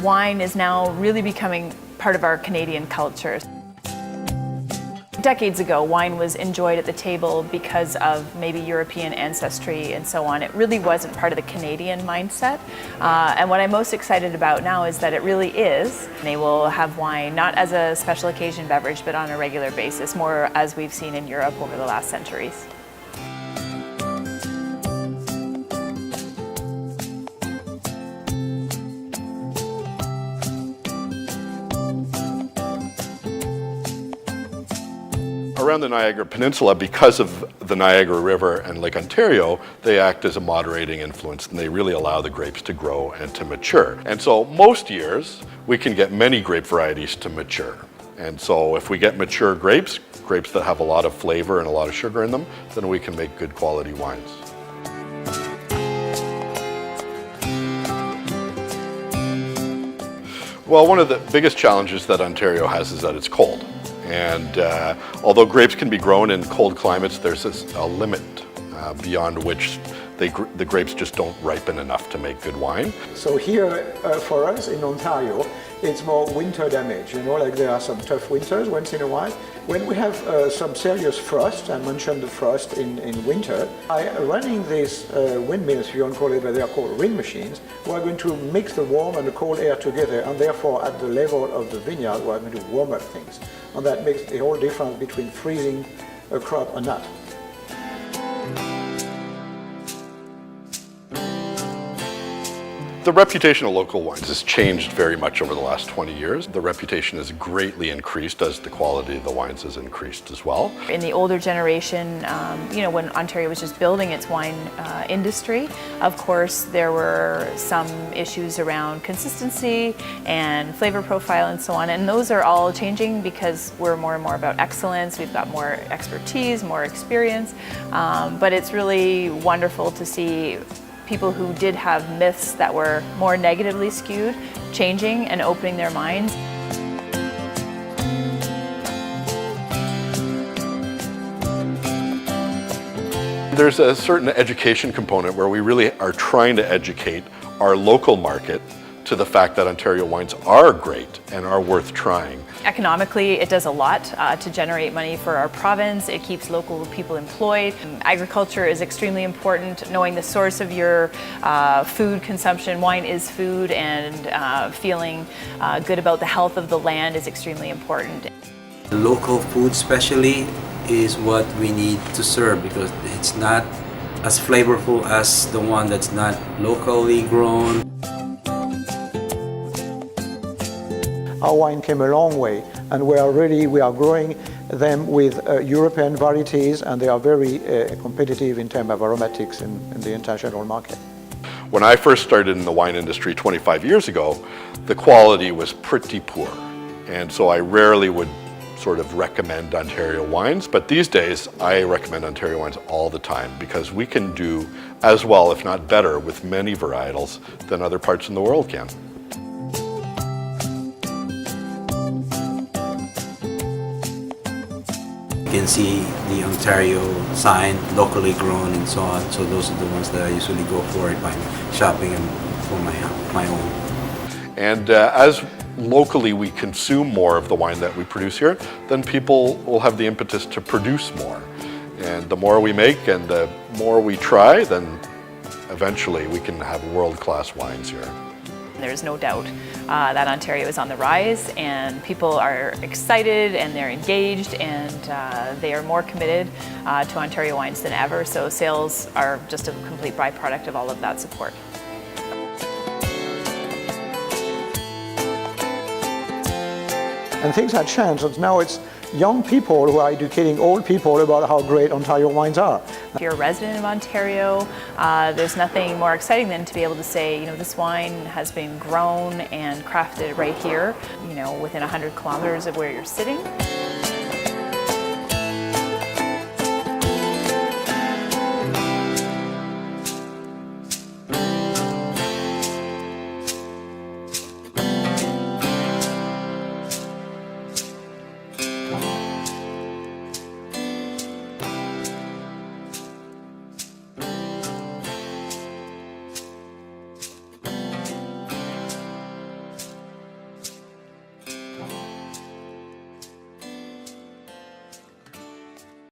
wine is now really becoming part of our Canadian culture. Decades ago, wine was enjoyed at the table because of maybe European ancestry and so on. It really wasn't part of the Canadian mindset. And what I'm most excited about now is that it really is. They will have wine not as a special occasion beverage, but on a regular basis, more as we've seen in Europe over the last centuries. Around the Niagara Peninsula, because of the Niagara River and Lake Ontario, they act as a moderating influence and they really allow the grapes to grow and to mature. And so most years, we can get many grape varieties to mature. And so if we get mature grapes that have a lot of flavor and a lot of sugar in them, then we can make good quality wines. Well, one of the biggest challenges that Ontario has is that it's cold. And although grapes can be grown in cold climates, there's a limit beyond which the grapes just don't ripen enough to make good wine. So here for us in Ontario, it's more winter damage, like there are some tough winters once in a while. When we have some serious frost, I mentioned the frost in winter, by running these windmills, if you want to call it, but they are called wind machines, we're going to mix the warm and the cold air together, and therefore at the level of the vineyard, we're going to warm up things. And that makes the whole difference between freezing a crop or not. The reputation of local wines has changed very much over the last 20 years. The reputation has greatly increased as the quality of the wines has increased as well. In the older generation, when Ontario was just building its wine industry, of course there were some issues around consistency and flavor profile and so on, and those are all changing because we're more and more about excellence. We've got more expertise, more experience, but it's really wonderful to see people who did have myths that were more negatively skewed changing and opening their minds. There's a certain education component where we really are trying to educate our local market to the fact that Ontario wines are great and are worth trying. Economically, it does a lot to generate money for our province. It keeps local people employed. Agriculture is extremely important. Knowing the source of your food consumption, wine is food, and feeling good about the health of the land is extremely important. Local food especially is what we need to serve because it's not as flavorful as the one that's not locally grown. Our wine came a long way, and we are growing them with European varieties, and they are very competitive in terms of aromatics in the international market. When I first started in the wine industry 25 years ago, the quality was pretty poor. And so I rarely would sort of recommend Ontario wines, but these days I recommend Ontario wines all the time because we can do as well, if not better, with many varietals than other parts in the world can. You can see the Ontario sign, locally grown and so on. So those are the ones that I usually go for if I'm shopping for my own. And as locally we consume more of the wine that we produce here, then people will have the impetus to produce more. And the more we make and the more we try, then eventually we can have world-class wines here. There's no doubt that Ontario is on the rise, and people are excited and they're engaged, and they are more committed to Ontario wines than ever. So sales are just a complete byproduct of all of that support. And things have changed, and now it's young people who are educating old people about how great Ontario wines are. If you're a resident of Ontario, there's nothing more exciting than to be able to say, this wine has been grown and crafted right here, within 100 kilometers of where you're sitting.